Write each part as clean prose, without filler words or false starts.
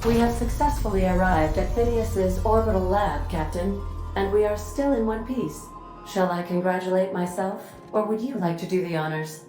We have successfully arrived at Phineas's orbital lab, Captain, and we are still in one piece. Shall I congratulate myself, or would you like to do the honors?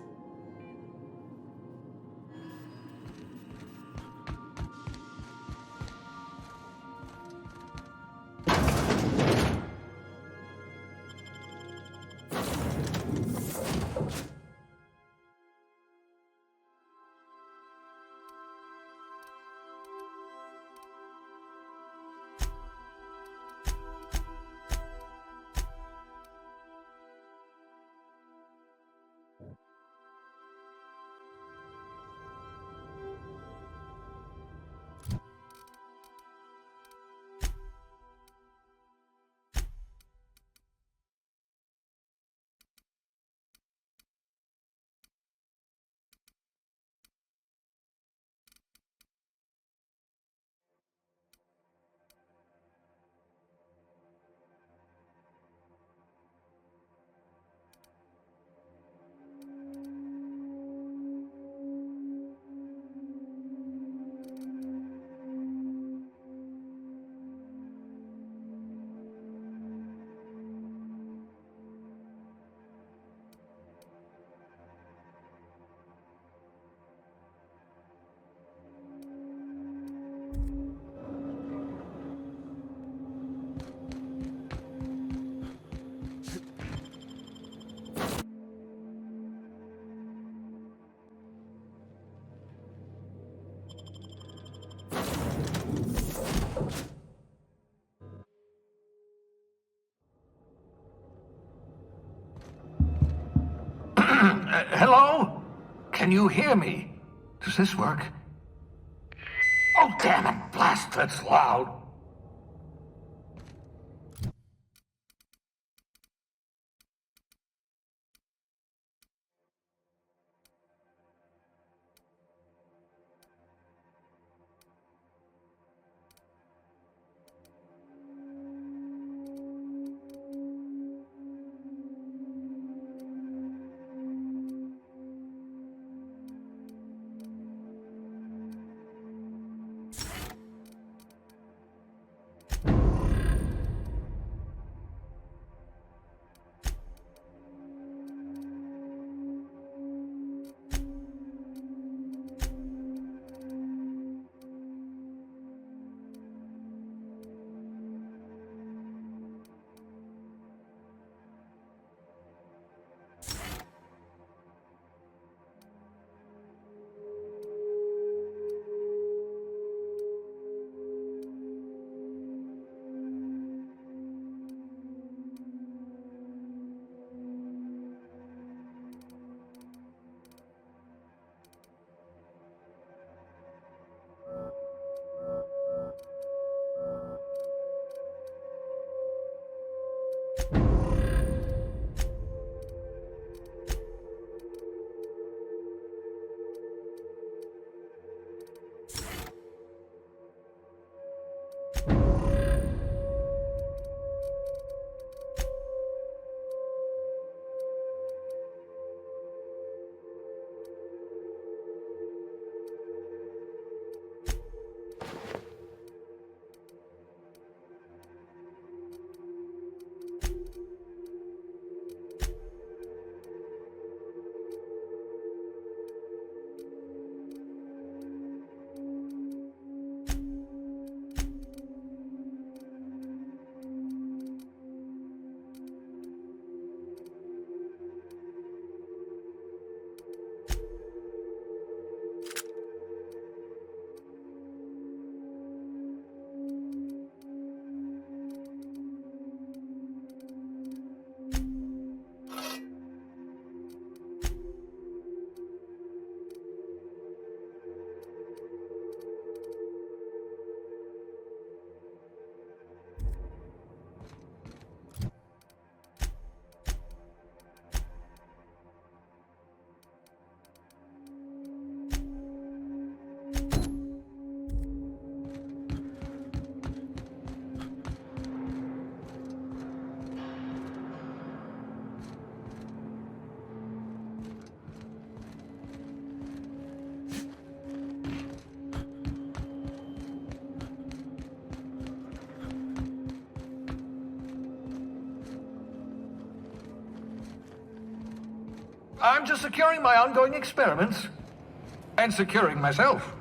Hello? Can you hear me? Does this work? Oh, damn it! Blast, that's loud! I'm just securing my ongoing experiments. And securing myself.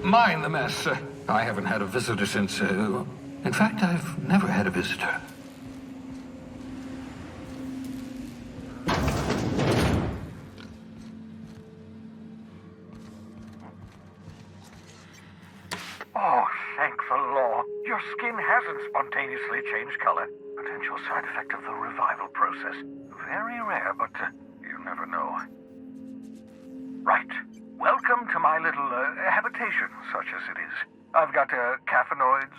Mind the mess. I haven't had a visitor since, in fact, I've never had a visitor. Oh, thank the law. Your skin hasn't spontaneously changed color. Potential side effect of the revival process. Very rare, but you never know. Right. Welcome to my little habitation, such as it is. I've got caffeinoids,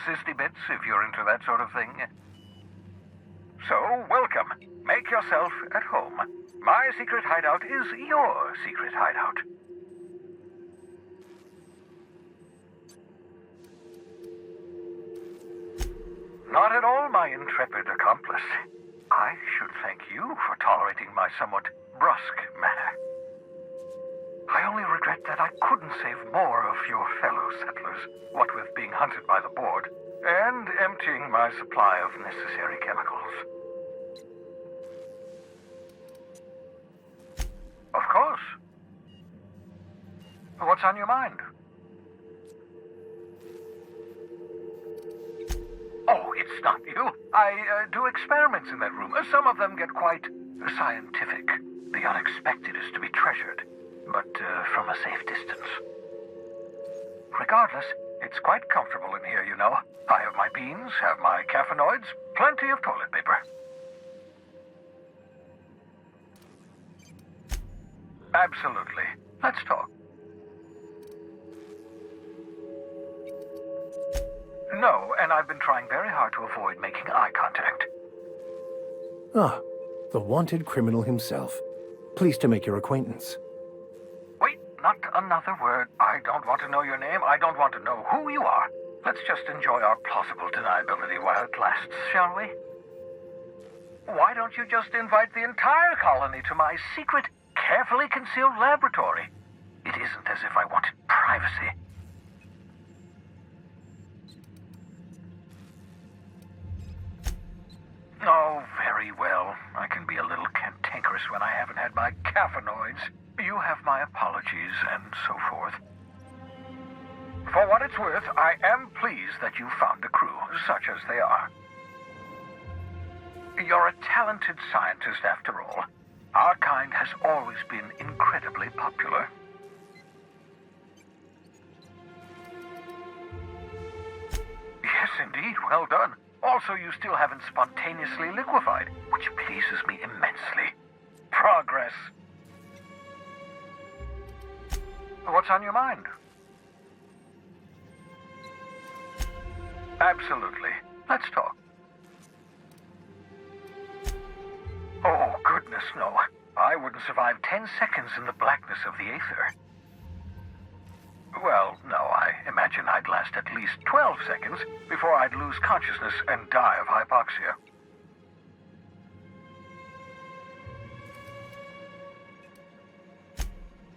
cysty bits, if you're into that sort of thing. So, welcome. Make yourself at home. My secret hideout is your secret hideout. Not at all, my intrepid accomplice. I should thank you for tolerating my somewhat brusque manner. I only regret that I couldn't save more of your fellow settlers, what with being hunted by the board, and emptying my supply of necessary chemicals. Of course. What's on your mind? Oh, it's not you. I do experiments in that room. Some of them get quite scientific. The unexpected is to be treasured, but from a safe distance. Regardless, it's quite comfortable in here, you know. I have my beans, have my caffeinoids, plenty of toilet paper. Absolutely. Let's talk. No, and I've been trying very hard to avoid making eye contact. Ah, the wanted criminal himself. Pleased to make your acquaintance. Wait, not another word. I don't want to know your name. I don't want to know who you are. Let's just enjoy our plausible deniability while it lasts, shall we? Why don't you just invite the entire colony to my secret, carefully concealed laboratory? It isn't as if I wanted privacy. Oh, very well. I can be a little cantankerous when I haven't had my caffeinoids. You have my apologies, and so forth. For what it's worth, I am pleased that you found a crew, such as they are. You're a talented scientist, after all. Our kind has always been incredibly popular. Yes, indeed. Well done. Also, you still haven't spontaneously liquefied, which pleases me immensely. Progress. What's on your mind? Absolutely. Let's talk. Oh, goodness, no. I wouldn't survive 10 seconds in the blackness of the aether. Well, no, I imagine I'd last at least 12 seconds before I'd lose consciousness and die of hypoxia.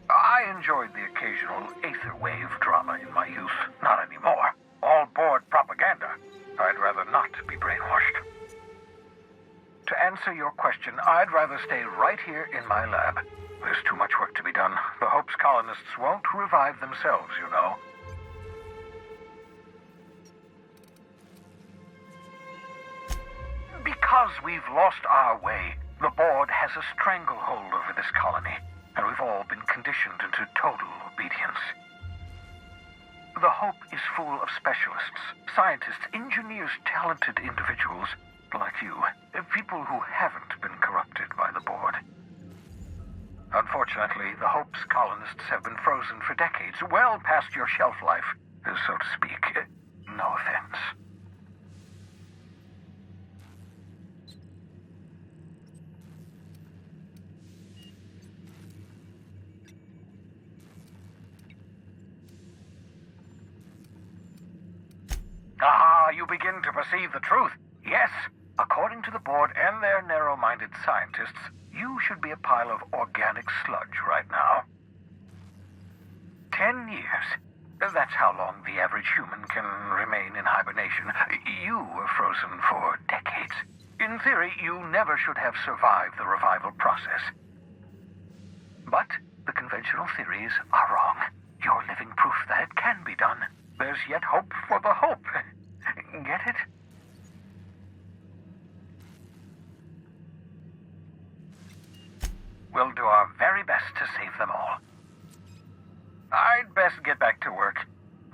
I enjoyed the occasional aether wave drama in my youth. Not anymore. All board propaganda. I'd rather not be brainwashed. To answer your question, I'd rather stay right here in my lab. There's too much work to be done. The Hope's colonists won't revive themselves, you know. Because we've lost our way, the board has a stranglehold over this colony, and we've all been conditioned into total obedience. The Hope is full of specialists, scientists, engineers, talented individuals like you, people who haven't been corrupted by the board. Unfortunately, the Hope's colonists have been frozen for decades, well past your shelf life, so to speak. No offense. Ah, you begin to perceive the truth. Yes, according to the board and their narrow-minded scientists, you should be a pile of organic sludge right now. 10 years. That's how long the average human can remain in hibernation. You were frozen for decades. In theory, you never should have survived the revival process. But the conventional theories are wrong. You're living proof that it can be done. There's yet hope for the hope. Get it? We'll do our very best to save them all. I'd best get back to work.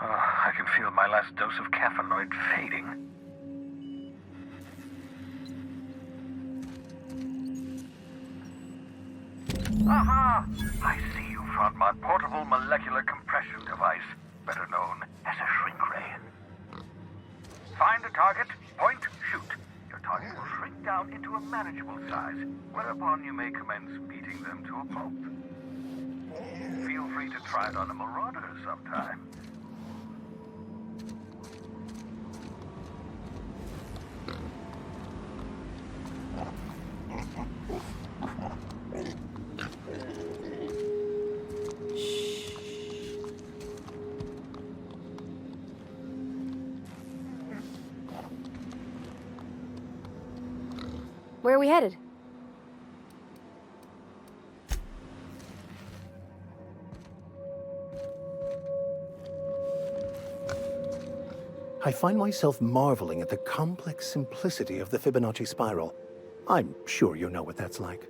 I can feel my last dose of caffeinoid fading. Aha! I see you found my portable molecular compression device, better known as a shrink ray. Find a target, point, shoot. Your target will shrink down into a manageable size, whereupon you may commence beating them to a pulp. Feel free to try it on a marauder sometime. Where are we headed? I find myself marveling at the complex simplicity of the Fibonacci spiral. I'm sure you know what that's like.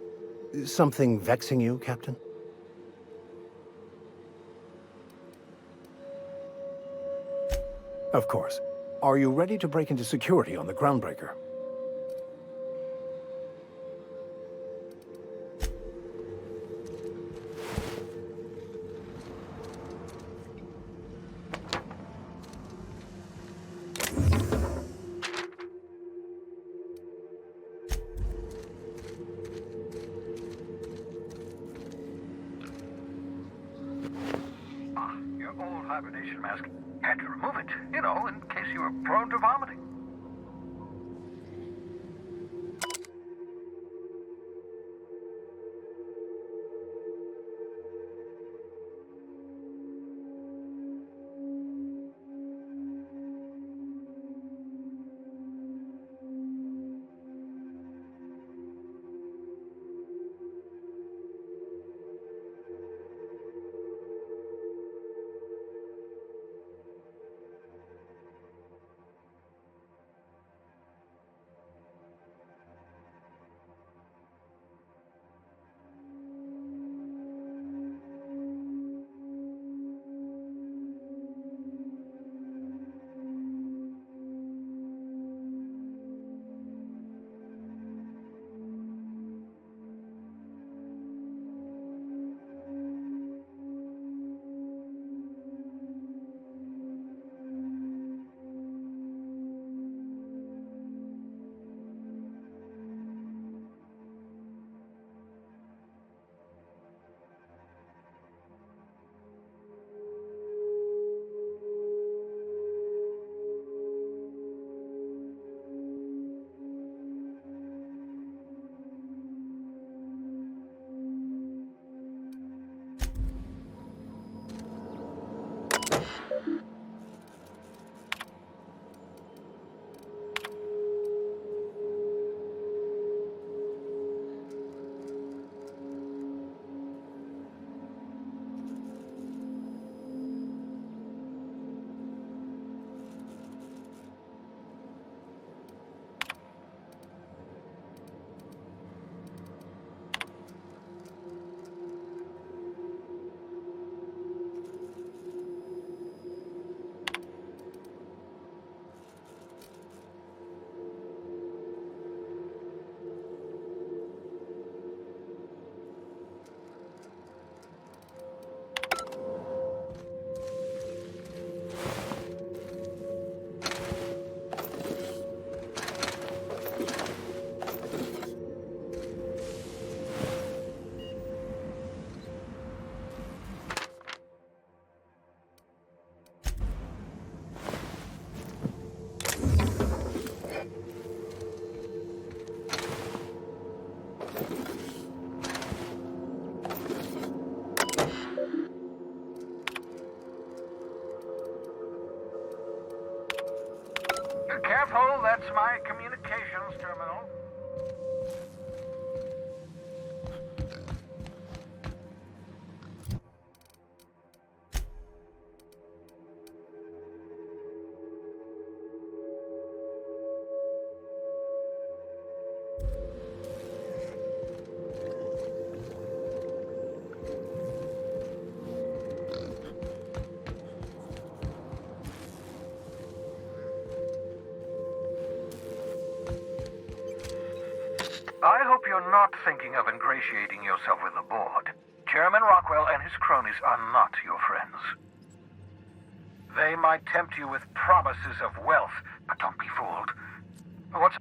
Something vexing you, Captain? Of course. Are you ready to break into security on the Groundbreaker? Your old hibernation mask. Had to remove it, you know, in case you were prone to vomiting. Careful, that's my communications terminal. I hope you're not thinking of ingratiating yourself with the board. Chairman Rockwell and his cronies are not your friends. They might tempt you with promises of wealth, but don't be fooled. What's...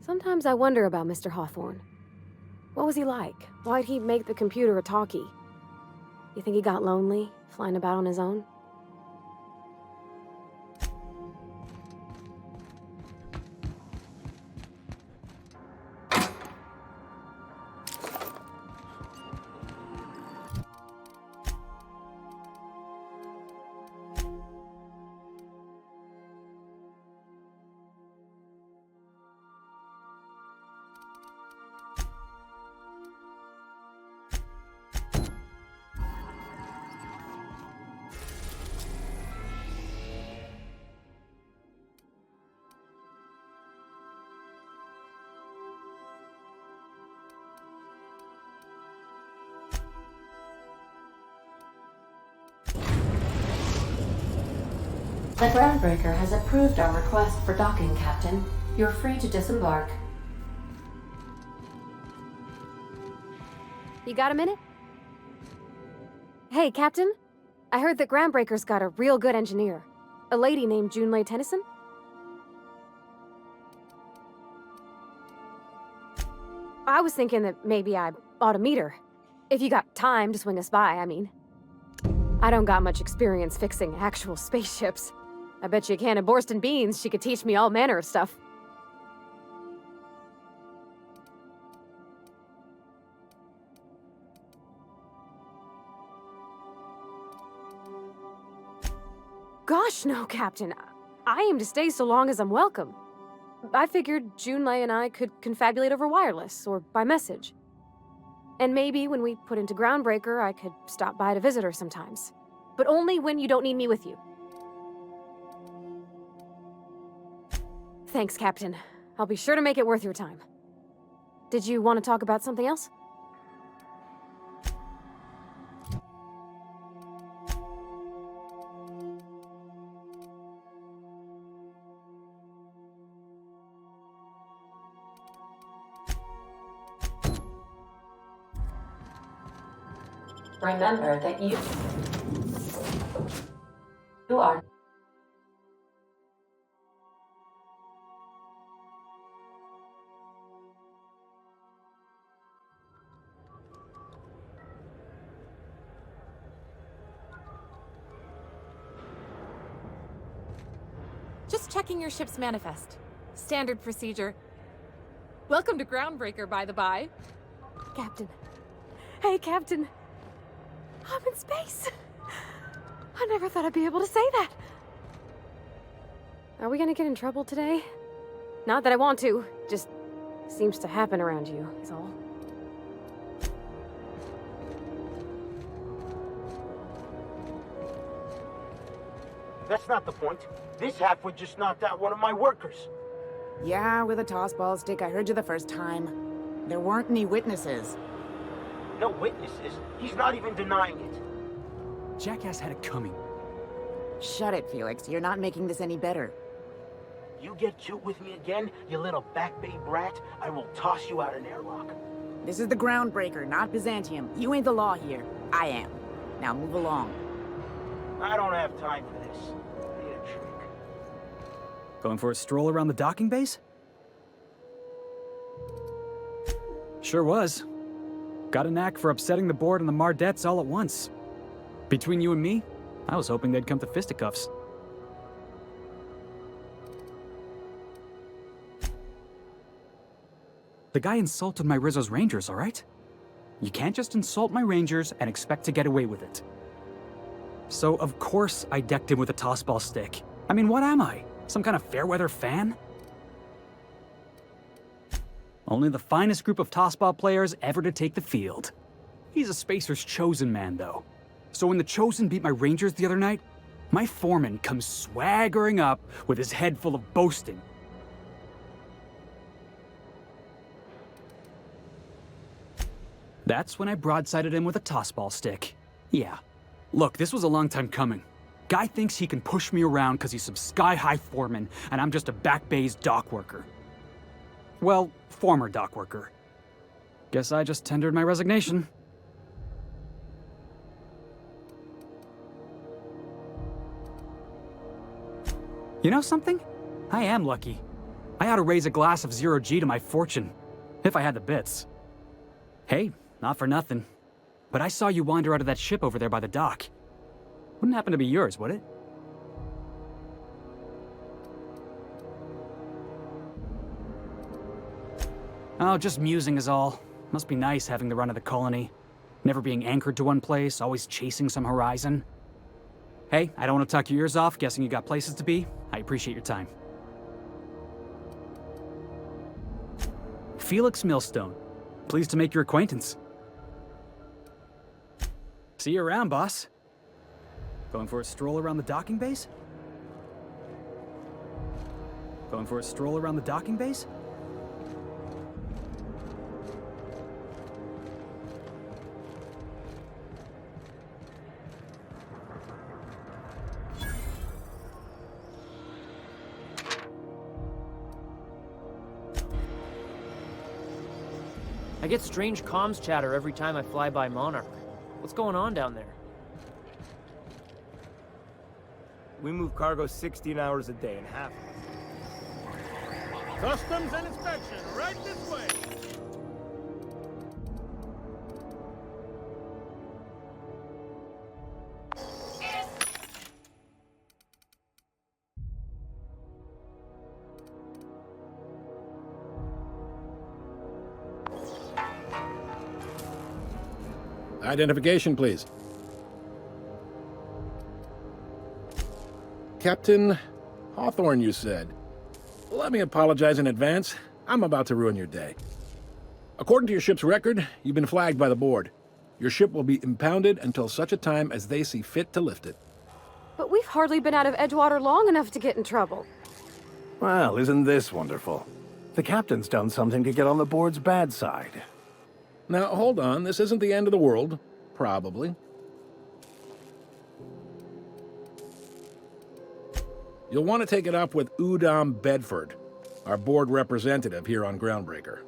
Sometimes I wonder about Mr. Hawthorne. What was he like? Why'd he make the computer a talkie? You think he got lonely, flying about on his own? The groundbreaker has approved our request for docking, Captain. You're free to disembark. You got a minute? Hey, Captain. I heard that Groundbreaker's got a real good engineer. A lady named Junlei Tennyson? I was thinking that maybe I ought to meet her. If you got time to swing us by, I mean. I don't got much experience fixing actual spaceships. I bet you a can of Borston beans she could teach me all manner of stuff. Gosh, no, Captain. I aim to stay so long as I'm welcome. I figured Junlei and I could confabulate over wireless, or by message. And maybe when we put into Groundbreaker, I could stop by to visit her sometimes. But only when you don't need me with you. Thanks, Captain. I'll be sure to make it worth your time. Did you want to talk about something else? Remember that you are Just checking your ship's manifest. Standard procedure. Welcome to Groundbreaker, by the by. Captain. Hey, Captain. I'm in space. I never thought I'd be able to say that. Are we gonna get in trouble today? Not that I want to, just seems to happen around you, is all. That's not the point. This halfwit just knocked out one of my workers. Yeah, with a tossball stick. I heard you the first time. There weren't any witnesses. No witnesses. He's not even denying it. Jackass had it coming. Shut it, Felix. You're not making this any better. You get cute with me again, you little back bay brat, I will toss you out an airlock. This is the Groundbreaker, not Byzantium. You ain't the law here. I am. Now move along. I don't have time for this. I need a drink. Going for a stroll around the docking base? Sure was. Got a knack for upsetting the board and the Mardettes all at once. Between you and me, I was hoping they'd come to fisticuffs. The guy insulted my Rizzo's Rangers, all right? You can't just insult my Rangers and expect to get away with it. So, of course, I decked him with a tossball stick. I mean, what am I? Some kind of fair-weather fan? Only the finest group of tossball players ever to take the field. He's a Spacer's chosen man, though. So when the Chosen beat my Rangers the other night, my foreman comes swaggering up with his head full of boasting. That's when I broadsided him with a tossball stick. Yeah. Look, this was a long time coming. Guy thinks he can push me around because he's some sky-high foreman, and I'm just a back bay's dock worker. Well, former dock worker. Guess I just tendered my resignation. You know something? I am lucky. I ought to raise a glass of 0G to my fortune, if I had the bits. Hey, not for nothing, but I saw you wander out of that ship over there by the dock. Wouldn't happen to be yours, would it? Oh, just musing is all. Must be nice having the run of the colony. Never being anchored to one place, always chasing some horizon. Hey, I don't want to talk your ears off, guessing you got places to be. I appreciate your time. Felix Millstone. Pleased to make your acquaintance. See you around, boss. Going for a stroll around the docking base? Going for a stroll around the docking base? I get strange comms chatter every time I fly by Monarch. What's going on down there? We move cargo 16 hours a day in half. Customs and inspection, right this way. Identification, please. Captain Hawthorne, you said. Let me apologize in advance. I'm about to ruin your day. According to your ship's record, you've been flagged by the board. Your ship will be impounded until such a time as they see fit to lift it. But we've hardly been out of Edgewater long enough to get in trouble. Well, isn't this wonderful? The captain's done something to get on the board's bad side. Now, hold on. This isn't the end of the world. Probably. You'll want to take it up with Udom Bedford, our board representative here on Groundbreaker.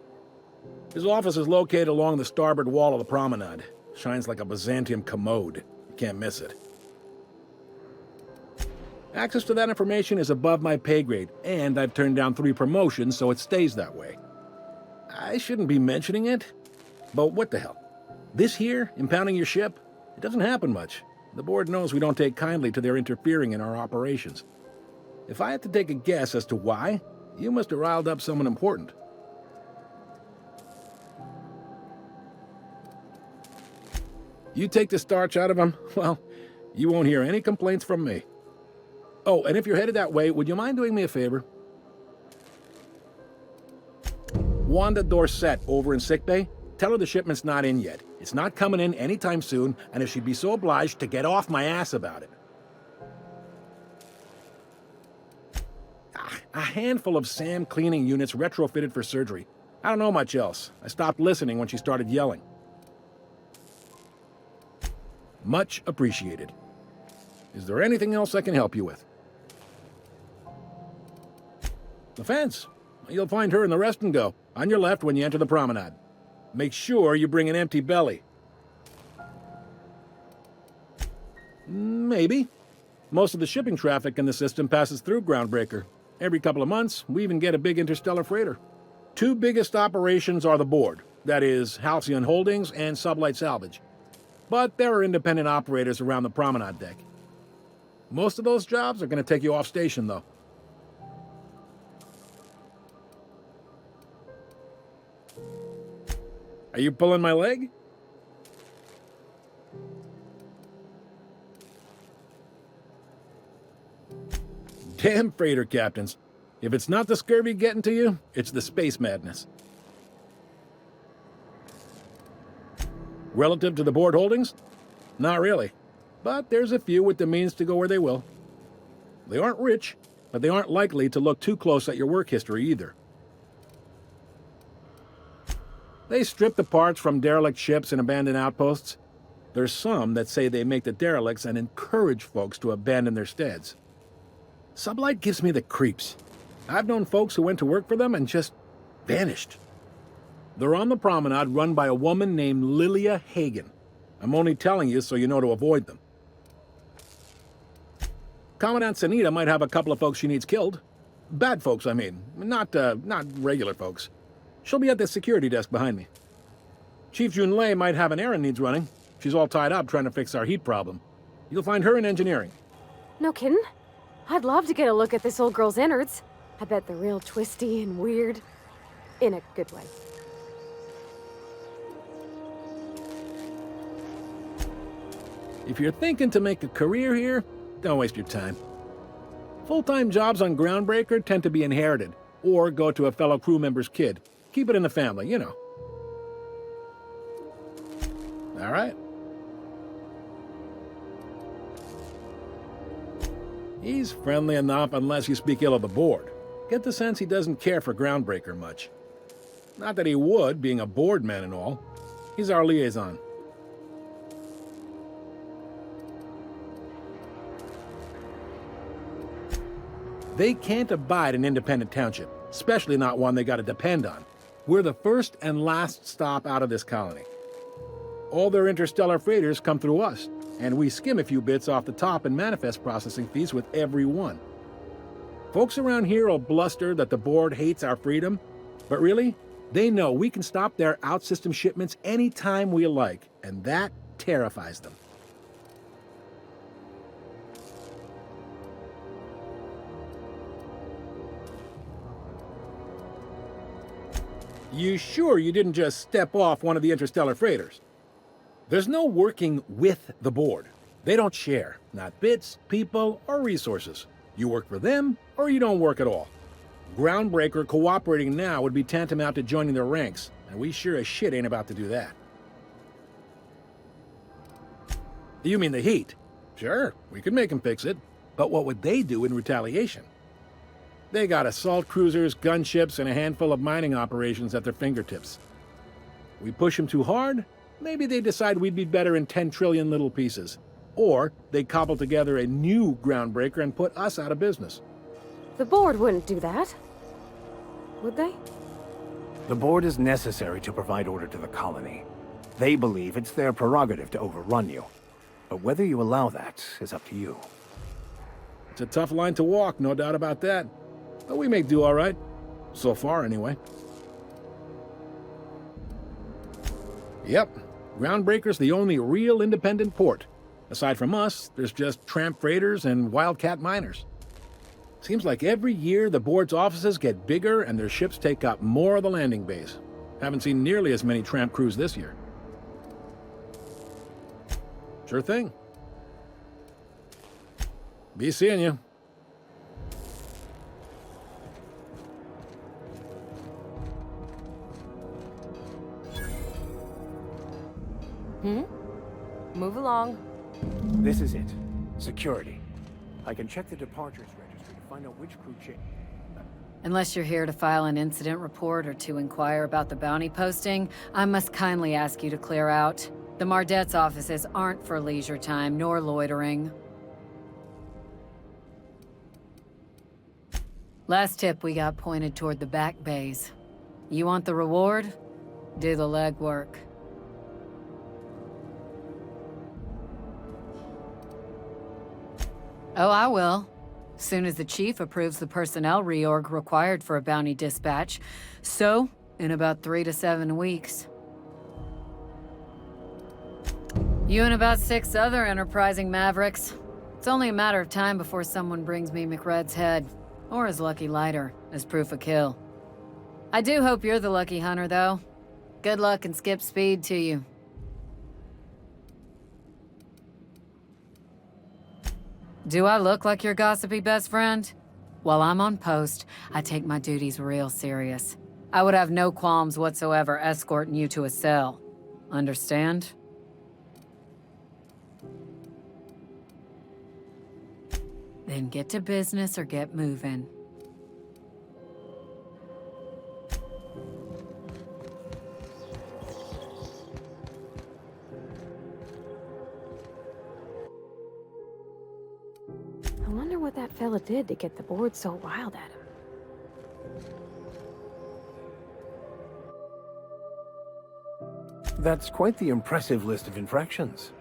His office is located along the starboard wall of the promenade. Shines like a Byzantium commode. You can't miss it. Access to that information is above my pay grade, and I've turned down 3 promotions, so it stays that way. I shouldn't be mentioning it, but what the hell? This here, impounding your ship, it doesn't happen much. The board knows we don't take kindly to their interfering in our operations. If I had to take a guess as to why, you must have riled up someone important. You take the starch out of them, well, you won't hear any complaints from me. Oh, and if you're headed that way, would you mind doing me a favor? Wanda Dorset over in sickbay, tell her the shipment's not in yet. It's not coming in anytime soon, and if she'd be so obliged to get off my ass about it. A handful of SAM cleaning units retrofitted for surgery. I don't know much else. I stopped listening when she started yelling. Much appreciated. Is there anything else I can help you with? The fence. You'll find her in the rest and go, on your left when you enter the promenade. Make sure you bring an empty belly. Maybe. Most of the shipping traffic in the system passes through Groundbreaker. Every couple of months, we even get a big interstellar freighter. Two biggest operations are the board. That is, Halcyon Holdings and Sublight Salvage. But there are independent operators around the promenade deck. Most of those jobs are going to take you off station, though. Are you pulling my leg? Damn freighter captains. If it's not the scurvy getting to you, it's the space madness. Relative to the board holdings? Not really. But there's a few with the means to go where they will. They aren't rich, but they aren't likely to look too close at your work history either. They strip the parts from derelict ships and abandoned outposts. There's some that say they make the derelicts and encourage folks to abandon their steads. Sublight gives me the creeps. I've known folks who went to work for them and just vanished. They're on the promenade run by a woman named Lilia Hagen. I'm only telling you so you know to avoid them. Commandant Sanita might have a couple of folks she needs killed. Bad folks, I mean. Not regular folks. She'll be at the security desk behind me. Chief Junlei might have an errand needs running. She's all tied up trying to fix our heat problem. You'll find her in engineering. No kidding? I'd love to get a look at this old girl's innards. I bet they're real twisty and weird. In a good way. If you're thinking to make a career here, don't waste your time. Full-time jobs on Groundbreaker tend to be inherited, or go to a fellow crew member's kid. Keep it in the family, you know. All right. He's friendly enough unless you speak ill of the board. Get the sense he doesn't care for Groundbreaker much. Not that he would, being a board man and all. He's our liaison. They can't abide an independent township, especially not one they gotta depend on. We're the first and last stop out of this colony. All their interstellar freighters come through us, and we skim a few bits off the top in manifest processing fees with every one. Folks around here will bluster that the board hates our freedom, but really, they know we can stop their out-system shipments anytime we like, and that terrifies them. You sure you didn't just step off one of the interstellar freighters? There's no working with the board. They don't share, not bits, people, or resources. You work for them, or you don't work at all. Groundbreaker cooperating now would be tantamount to joining their ranks, and we sure as shit ain't about to do that. You mean the heat? Sure, we could make them fix it. But what would they do in retaliation? They got assault cruisers, gunships, and a handful of mining operations at their fingertips. We push them too hard, maybe they decide we'd be better in 10 trillion little pieces. Or they cobble together a new Groundbreaker and put us out of business. The board wouldn't do that. Would they? The board is necessary to provide order to the colony. They believe it's their prerogative to overrun you. But whether you allow that is up to you. It's a tough line to walk, no doubt about that. But we may do all right. So far, anyway. Yep, Groundbreaker's the only real independent port. Aside from us, there's just tramp freighters and wildcat miners. Seems like every year the board's offices get bigger and their ships take up more of the landing base. Haven't seen nearly as many tramp crews this year. Sure thing. Be seeing you. Move along. This is it. Security. I can check the departures registry to find out which crew changed. Unless you're here to file an incident report or to inquire about the bounty posting, I must kindly ask you to clear out. The Mardet's offices aren't for leisure time nor loitering. Last tip we got pointed toward the back bays. You want the reward? Do the legwork. Oh, I will. Soon as the chief approves the personnel reorg required for a bounty dispatch. So, in about 3 to 7 weeks. You and about 6 other enterprising mavericks. It's only a matter of time before someone brings me McRed's head, or his lucky lighter, as proof of kill. I do hope you're the lucky hunter, though. Good luck and skip speed to you. Do I look like your gossipy best friend? While I'm on post, I take my duties real serious. I would have no qualms whatsoever escorting you to a cell. Understand? Then get to business or get moving. I wonder what that fella did to get the board so wild at him. That's quite the impressive list of infractions.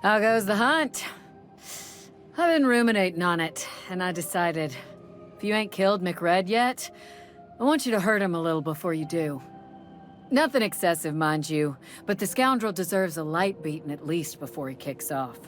How goes the hunt? I've been ruminating on it, and I decided, if you ain't killed McRed yet, I want you to hurt him a little before you do. Nothing excessive, mind you, but the scoundrel deserves a light beating at least before he kicks off.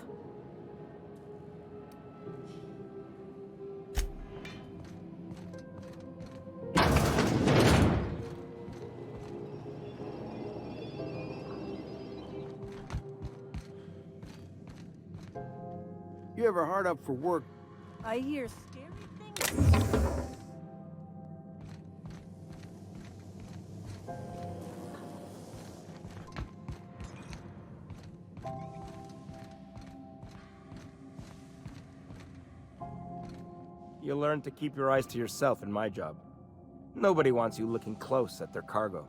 You ever hard up for work? I hear scary things. You learn to keep your eyes to yourself in my job. Nobody wants you looking close at their cargo.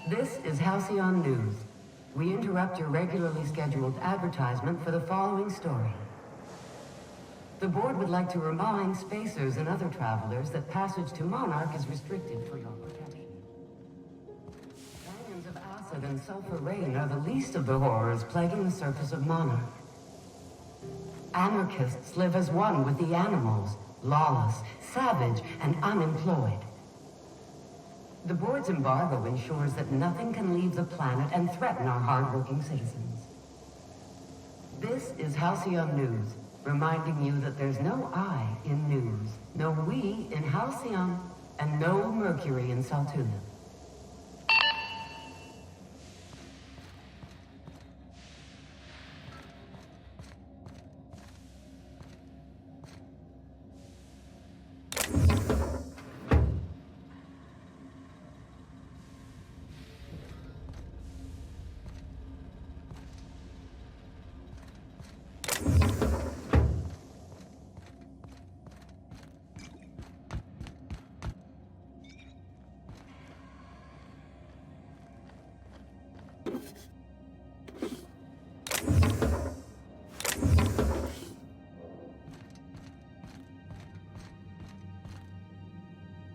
This is Halcyon News. We interrupt your regularly scheduled advertisement for the following story. The board would like to remind spacers and other travelers that passage to Monarch is restricted for your protection. Canyons of acid and sulfur rain are the least of the horrors plaguing the surface of Monarch. Anarchists live as one with the animals, lawless, savage, and unemployed. The board's embargo ensures that nothing can leave the planet and threaten our hard-working citizens. This is Halcyon News, reminding you that there's no I in news, no we in Halcyon, and no Mercury in Saltuna.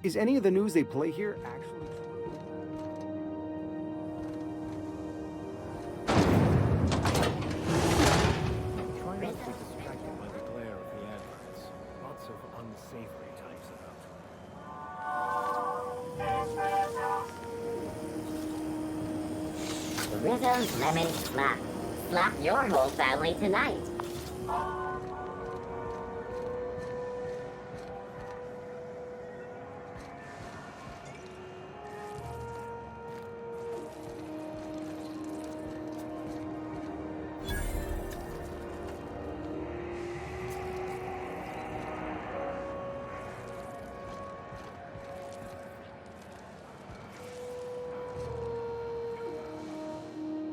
Is any of the news they play here actually true? Try not to be distracted by the glare of the adverts. Lots of unsavory types about. Rizzo's Lemon Slap. Slap your whole family tonight.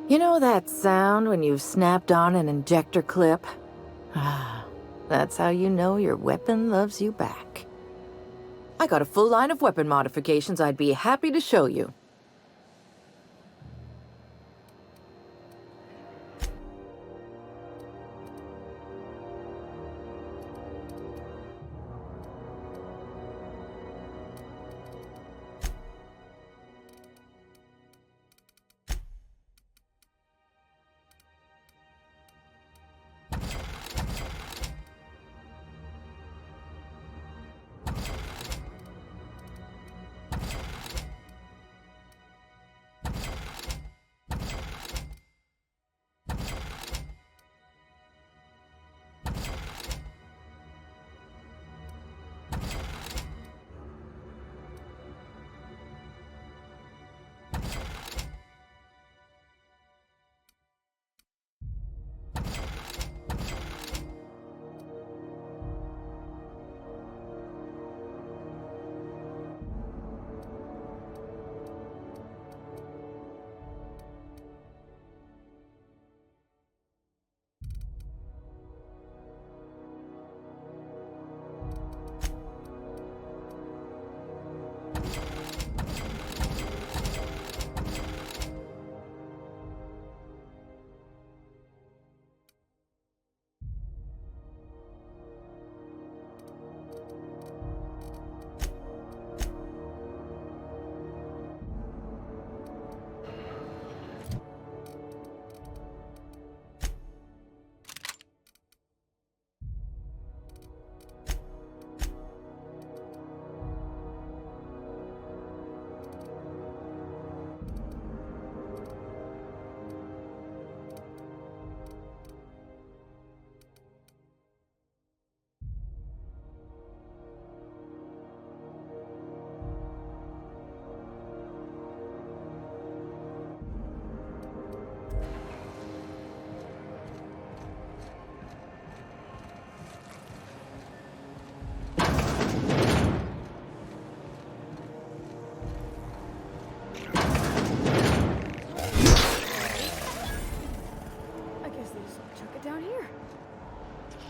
You know that sound when you've snapped on an injector clip? Ah, that's how you know your weapon loves you back. I got a full line of weapon modifications I'd be happy to show you.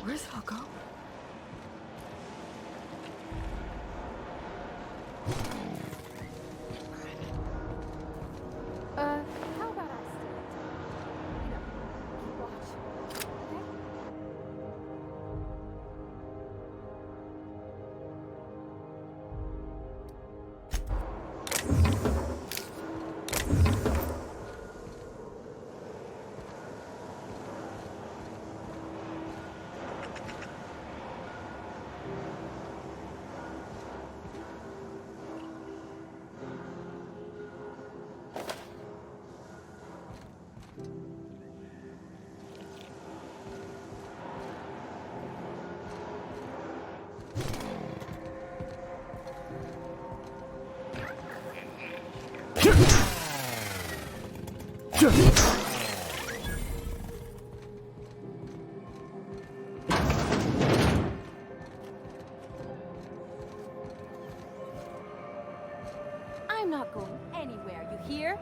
Where's it all go? How about I stay? You know, keep watch. Okay? I'm not going anywhere, you hear?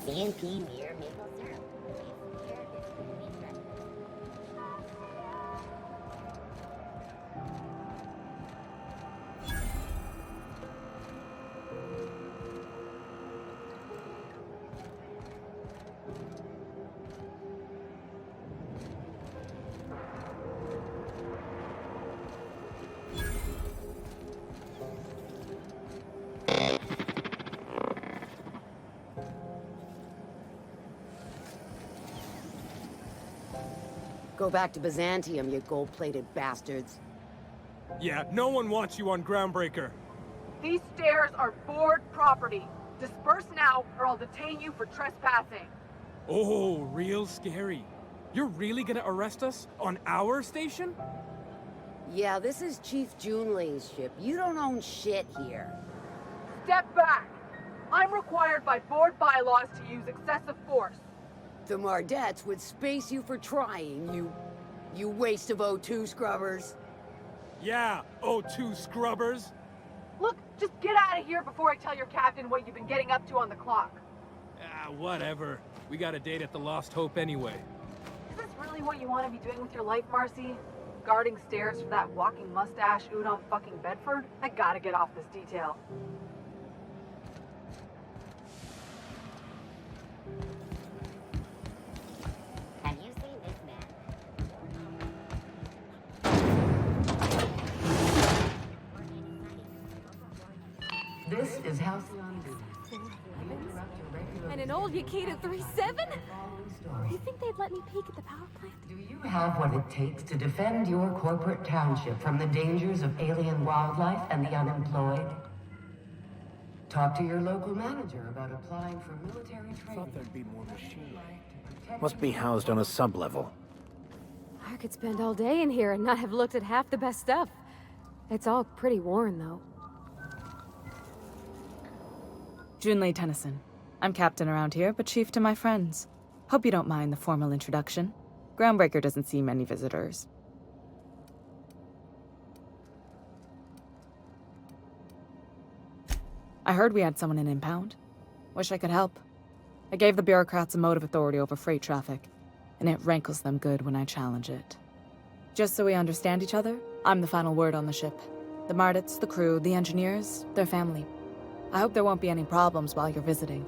CMP near maple syrup. Go back to Byzantium, you gold-plated bastards. Yeah, no one wants you on Groundbreaker. These stairs are board property. Disperse now, or I'll detain you for trespassing. Oh, real scary. You're really gonna arrest us on our station? Yeah, this is Chief Junlei's ship. You don't own shit here. Step back! I'm required by board bylaws to use excessive force. The Mardettes would space you for trying, you waste of O2 scrubbers. Yeah, O2 scrubbers. Look, just get out of here before I tell your captain what you've been getting up to on the clock. Ah, whatever. We got a date at the Lost Hope anyway. Is this really what you want to be doing with your life, Marcy? Guarding stairs for that walking mustache Udon fucking Bedford? I gotta get off this detail. Have you seen this man? This is Halcyon. And an old Yakita 37? You think they'd let me peek at the power plant? Do you have what it takes to defend your corporate township from the dangers of alien wildlife and the unemployed? Talk to your local manager about applying for military training. Thought there'd be more machinery. Must be housed on a sub-level. I could spend all day in here and not have looked at half the best stuff. It's all pretty worn, though. Junlei Tennyson. I'm captain around here, but chief to my friends. Hope you don't mind the formal introduction. Groundbreaker doesn't see many visitors. I heard we had someone in impound. Wish I could help. I gave the bureaucrats a motive authority over freight traffic, and it rankles them good when I challenge it. Just so we understand each other, I'm the final word on the ship. The Mardits, the crew, the engineers, their family. I hope there won't be any problems while you're visiting.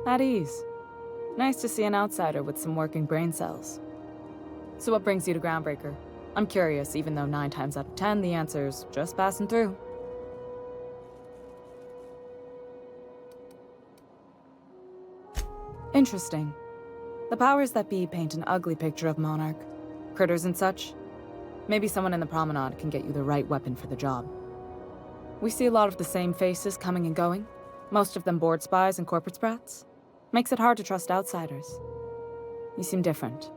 At ease. Nice to see an outsider with some working brain cells. So what brings you to Groundbreaker? I'm curious, even though 9 times out of 10 the answer's just passing through. Interesting. The powers that be paint an ugly picture of Monarch. Critters and such. Maybe someone in the promenade can get you the right weapon for the job. We see a lot of the same faces coming and going. Most of them board spies and corporate sprats. Makes it hard to trust outsiders. You seem different,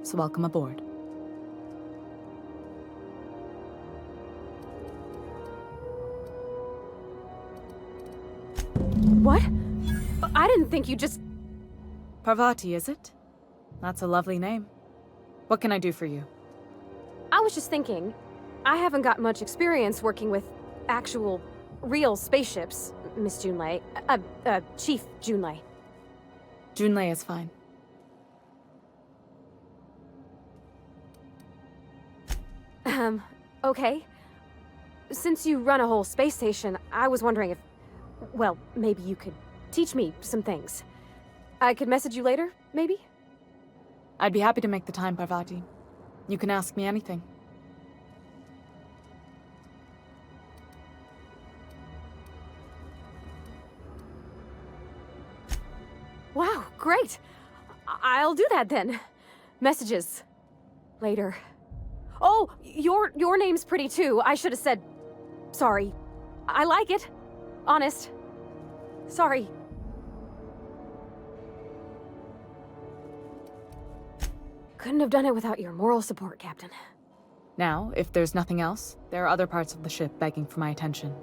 so welcome aboard. What? I didn't think you just... Parvati, is it? That's a lovely name. What can I do for you? I was just thinking, I haven't got much experience working with actual, real spaceships, Miss Junlei. Chief Junlei. Junlei is fine. Okay. Since you run a whole space station, I was wondering if... Well, maybe you could teach me some things. I could message you later, maybe? I'd be happy to make the time, Parvati. You can ask me anything. Wow, great! I'll do that then. Messages. Later. Oh, your name's pretty too. I should have said... Sorry. I like it. Honest. Sorry. Couldn't have done it without your moral support, Captain. Now, if there's nothing else, there are other parts of the ship begging for my attention.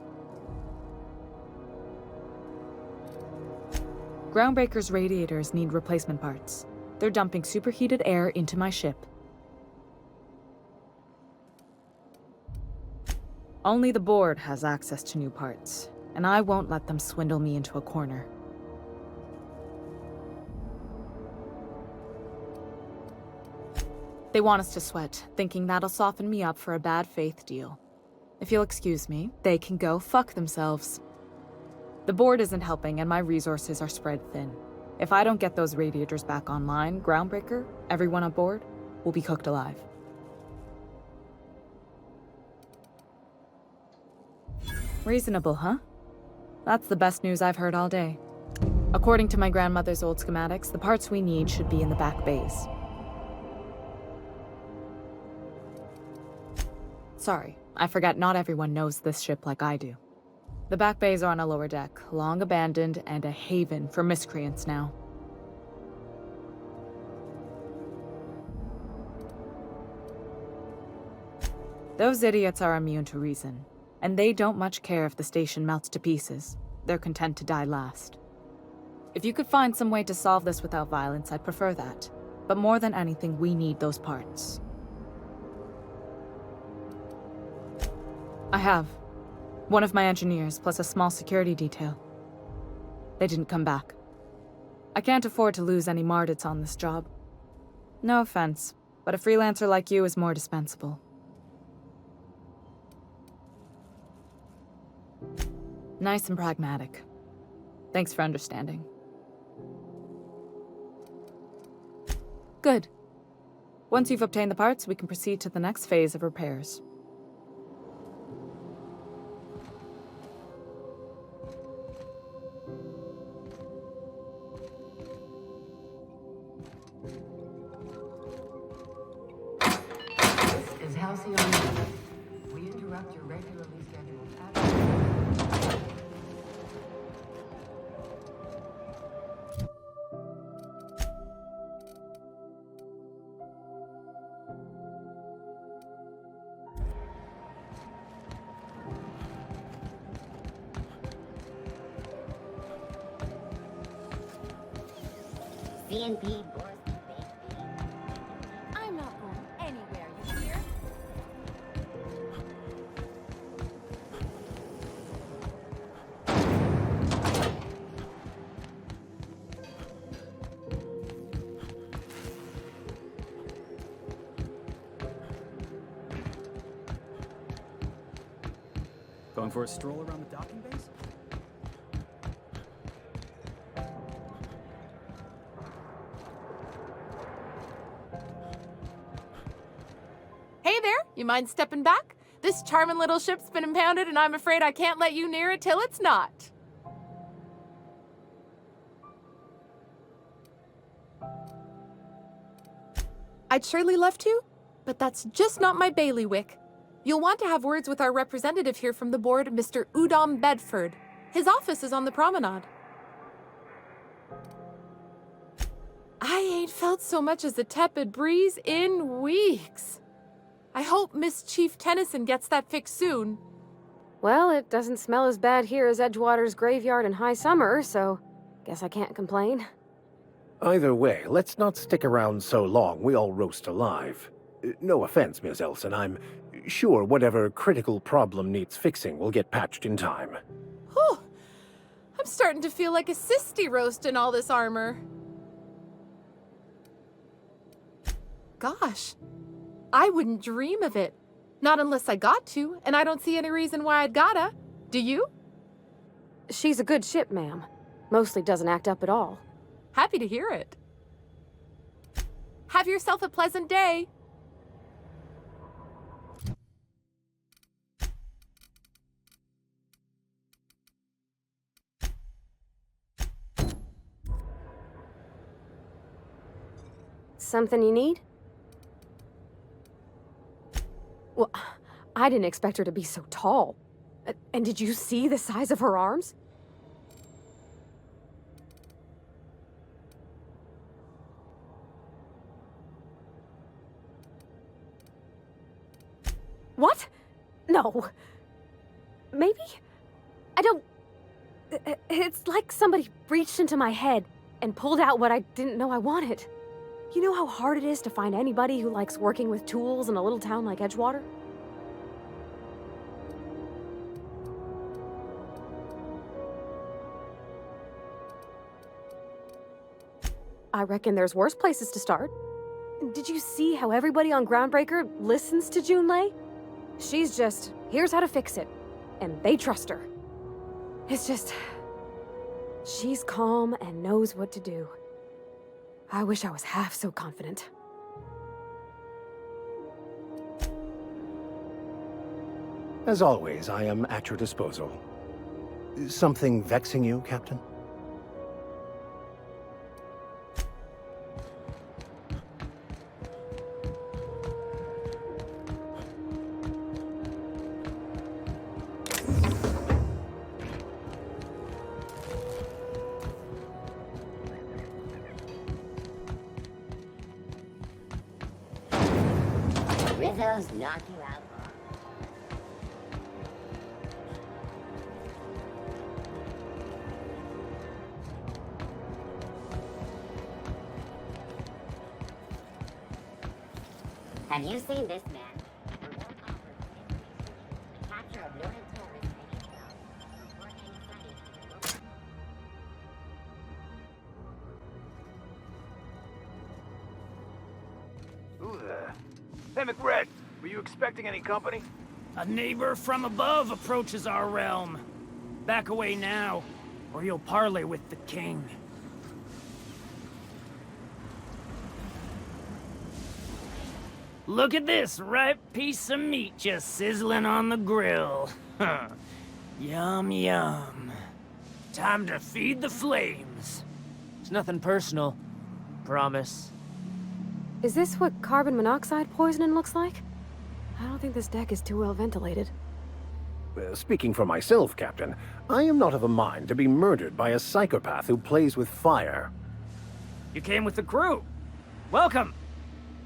Groundbreaker's radiators need replacement parts. They're dumping superheated air into my ship. Only the board has access to new parts, and I won't let them swindle me into a corner. They want us to sweat, thinking that'll soften me up for a bad faith deal. If you'll excuse me, they can go fuck themselves. The board isn't helping and my resources are spread thin. If I don't get those radiators back online, Groundbreaker, everyone aboard, will be cooked alive. Reasonable, huh? That's the best news I've heard all day. According to my grandmother's old schematics, the parts we need should be in the back bays. Sorry, I forgot not everyone knows this ship like I do. The back bays are on a lower deck, long abandoned and a haven for miscreants now. Those idiots are immune to reason, and they don't much care if the station melts to pieces. They're content to die last. If you could find some way to solve this without violence, I'd prefer that. But more than anything, we need those parts. I have. One of my engineers, plus a small security detail. They didn't come back. I can't afford to lose any Mardits on this job. No offense, but a freelancer like you is more dispensable. Nice and pragmatic. Thanks for understanding. Good. Once you've obtained the parts, we can proceed to the next phase of repairs. This is Halcyon. We interrupt your regularly scheduled task. CNP I'm not going anywhere, you hear? Going for a stroll around the docking base? Hey there, you mind stepping back? This charming little ship's been impounded and I'm afraid I can't let you near it till it's not. I'd surely love to, but that's just not my bailiwick. You'll want to have words with our representative here from the board, Mr. Udom Bedford. His office is on the promenade. I ain't felt so much as a tepid breeze in weeks. I hope Miss Chief Tennyson gets that fixed soon. Well, it doesn't smell as bad here as Edgewater's graveyard in high summer, so guess I can't complain. Either way, let's not stick around so long we all roast alive. No offense, Ms. Elson, I'm sure whatever critical problem needs fixing will get patched in time. Whew. I'm starting to feel like a sisty roast in all this armor. Gosh, I wouldn't dream of it. Not unless I got to, and I don't see any reason why I'd gotta. Do you? She's a good ship, ma'am. Mostly doesn't act up at all. Happy to hear it. Have yourself a pleasant day. Something you need? Well, I didn't expect her to be so tall. And did you see the size of her arms? What? No. Maybe? I don't... It's like somebody reached into my head and pulled out what I didn't know I wanted. You know how hard it is to find anybody who likes working with tools in a little town like Edgewater? I reckon there's worse places to start. Did you see how everybody on Groundbreaker listens to Junlei? She's just, here's how to fix it. And they trust her. It's just... she's calm and knows what to do. I wish I was half so confident. As always, I am at your disposal. Something vexing you, Captain? Rizzo's knock you out. Have you seen this man? Capture Who there? Hey, McRed, were you expecting any company? A neighbor from above approaches our realm. Back away now, or you'll parley with the king. Look at this ripe piece of meat just sizzling on the grill. Yum, yum. Time to feed the flames. It's nothing personal. Promise. Is this what carbon monoxide poisoning looks like? I don't think this deck is too well ventilated. Speaking for myself, Captain, I am not of a mind to be murdered by a psychopath who plays with fire. You came with the crew. Welcome.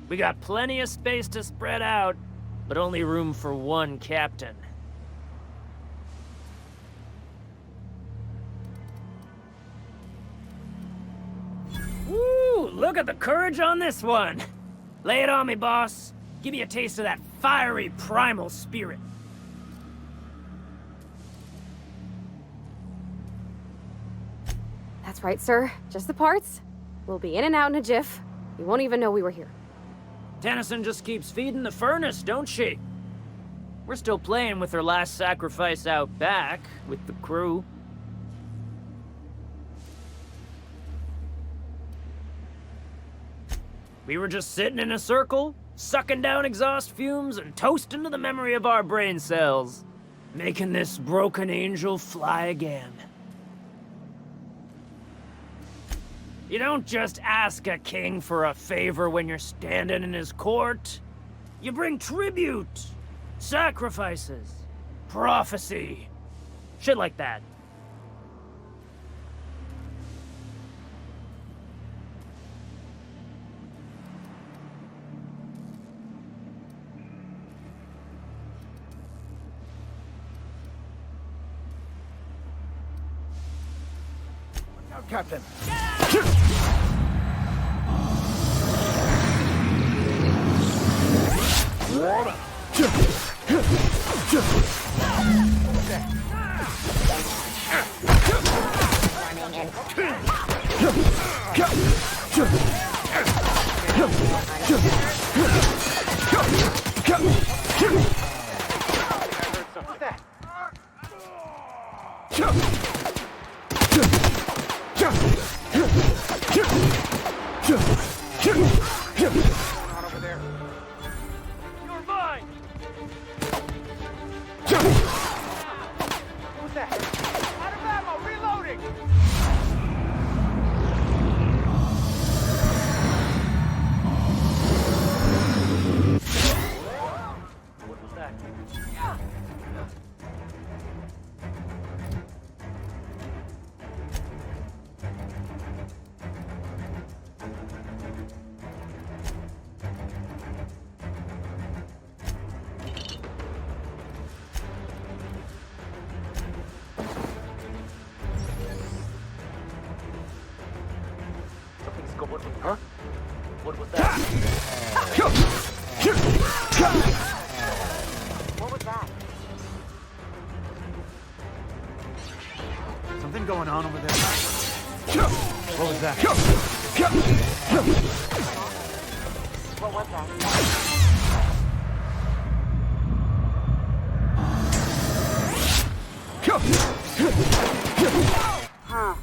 We got plenty of space to spread out, but only room for one captain. Woo! Look at the courage on this one. Lay it on me, boss. Give me a taste of that fiery primal spirit. That's right, sir. Just the parts. We'll be in and out in a jiff. You won't even know we were here. Tennyson just keeps feeding the furnace, don't she? We're still playing with her last sacrifice out back, with the crew. We were just sitting in a circle, sucking down exhaust fumes and toasting to the memory of our brain cells, making this broken angel fly again. You don't just ask a king for a favor when you're standing in his court. You bring tribute, sacrifices, prophecy, shit like that. Now, Captain. You're mine! Who's that? Out of ammo! Reloading! What was that? Something's going on. Huh? What was that? What was that? Something going on over there. What was that? What was that? Huh.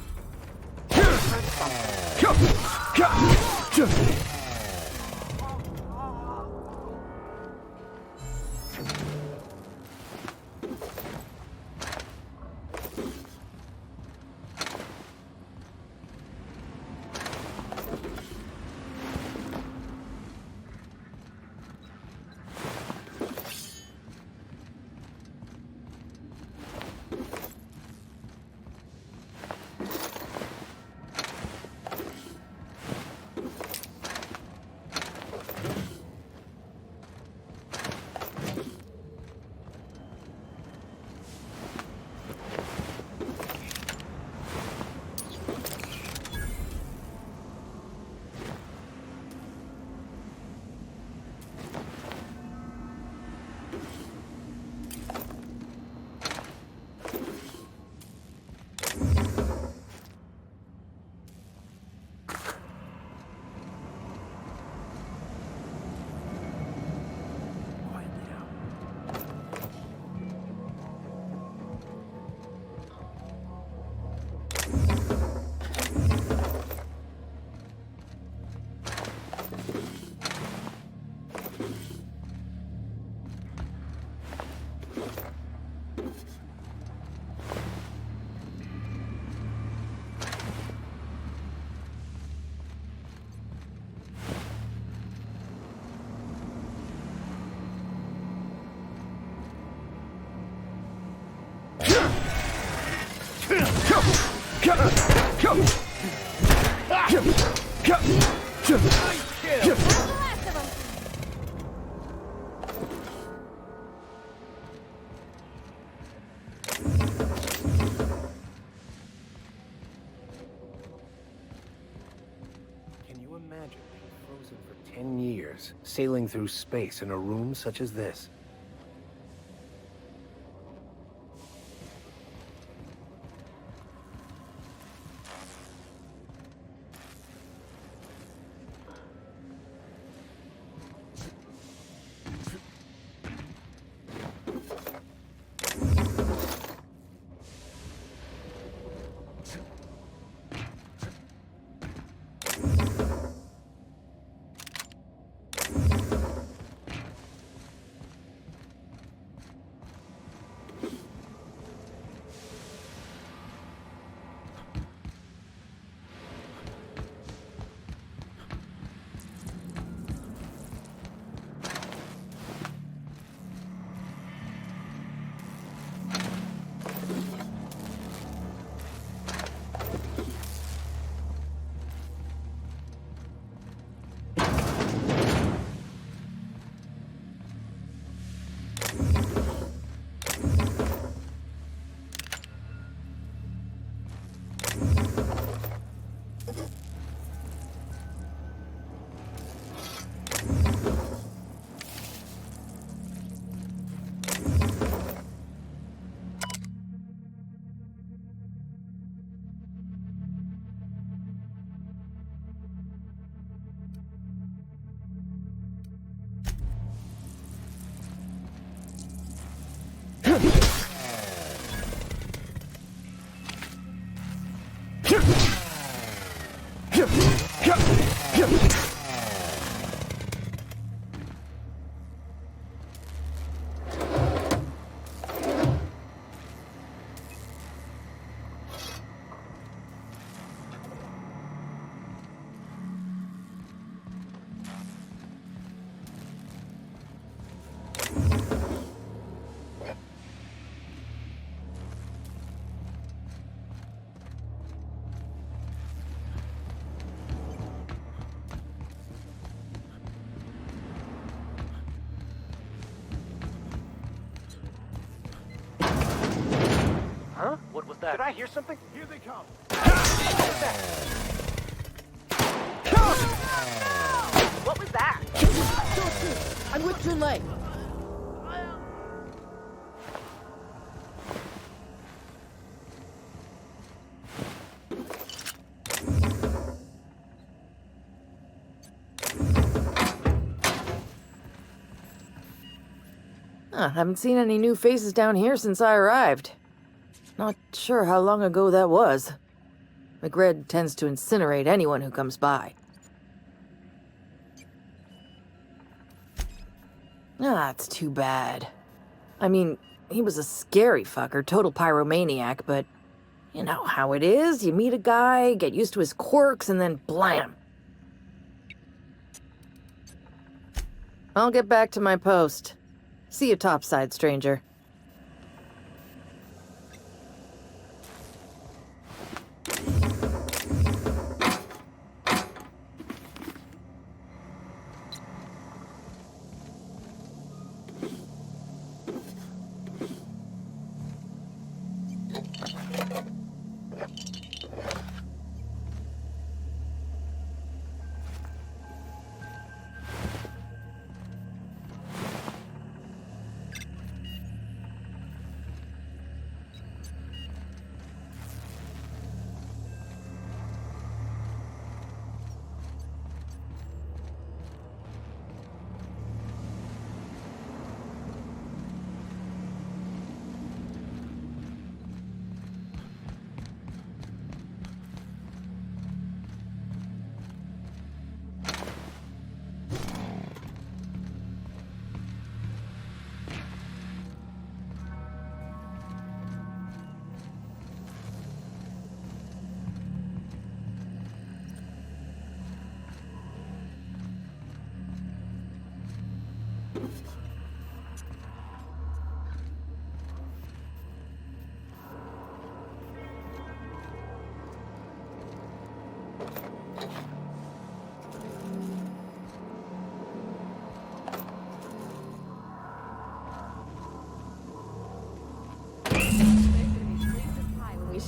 Can you imagine being frozen for 10 years, sailing through space in a room such as this? Huh? What was that? Did I hear something? Here they come. What was that? I'm with Junlei. Haven't seen any new faces down here since I arrived. Not sure how long ago that was. McRed tends to incinerate anyone who comes by. It's too bad. I mean, he was a scary fucker, total pyromaniac, but you know how it is. You meet a guy, get used to his quirks, and then blam. I'll get back to my post. See you topside, stranger.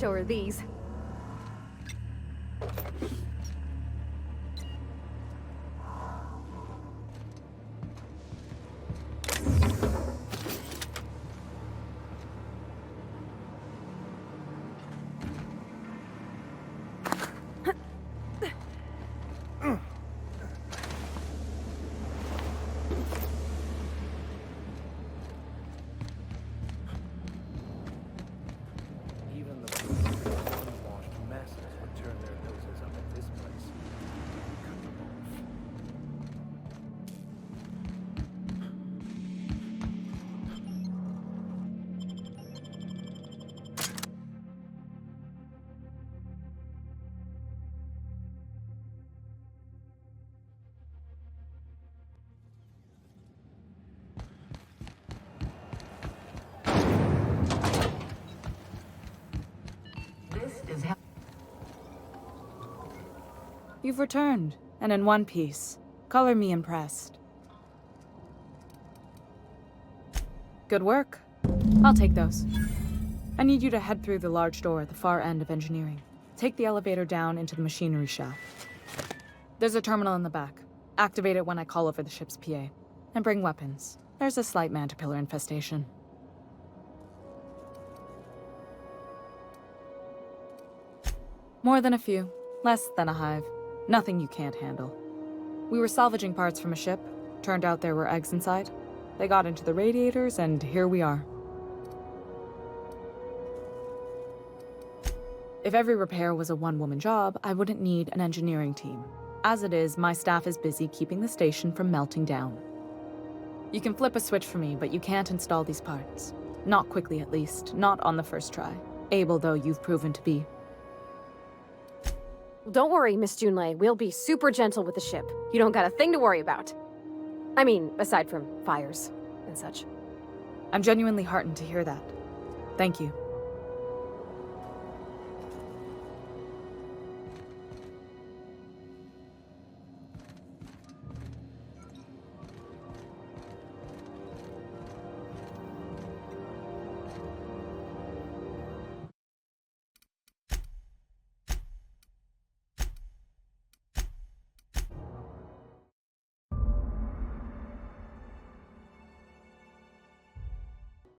show her these. Even the unwashed masses would turn their noses up at this place. Cut them off. This is how. You've returned, and in one piece. Color me impressed. Good work. I'll take those. I need you to head through the large door at the far end of engineering. Take the elevator down into the machinery shaft. There's a terminal in the back. Activate it when I call over the ship's PA. And bring weapons. There's a slight mantipillar infestation. More than a few. Less than a hive. Nothing you can't handle. We were salvaging parts from a ship. Turned out there were eggs inside. They got into the radiators, and here we are. If every repair was a one-woman job, I wouldn't need an engineering team. As it is, my staff is busy keeping the station from melting down. You can flip a switch for me, but you can't install these parts. Not quickly, at least. Not on the first try. Able, though, you've proven to be. Don't worry, Miss Junlei. We'll be super gentle with the ship. You don't got a thing to worry about. I mean, aside from fires and such. I'm genuinely heartened to hear that. Thank you.